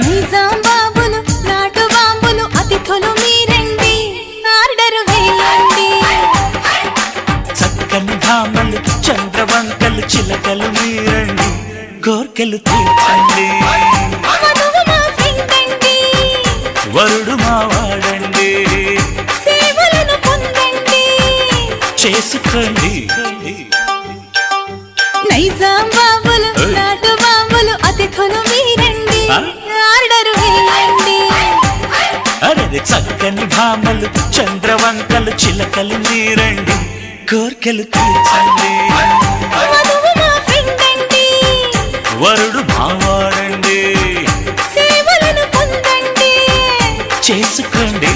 నిజాం బాబులు నాటు బాంబులు అతిథులు మీరండి ఆర్డర్ వేయండి చక్కని భామలు చంద్రవంకలు చిలకలు మీరండి కోర్కెలు తీర్చండి వధువు మా ఫ్రెండ్ అండి వరుడు మావాడండి సేవలను పొందండి చేసుకోండి నిజాం బాబులు నాటు బాంబులు అతిథులు మీరండి ఆర్డర్ వేయండి అరే చక్కని భామలు చంద్రవంకలు చిలకలు మీరండి కోర్కెలు తీర్చండి వధువు మా ఫ్రెండ్ అండి వరుడు మావాడండి సేవలను పొందండి చేసుకోండి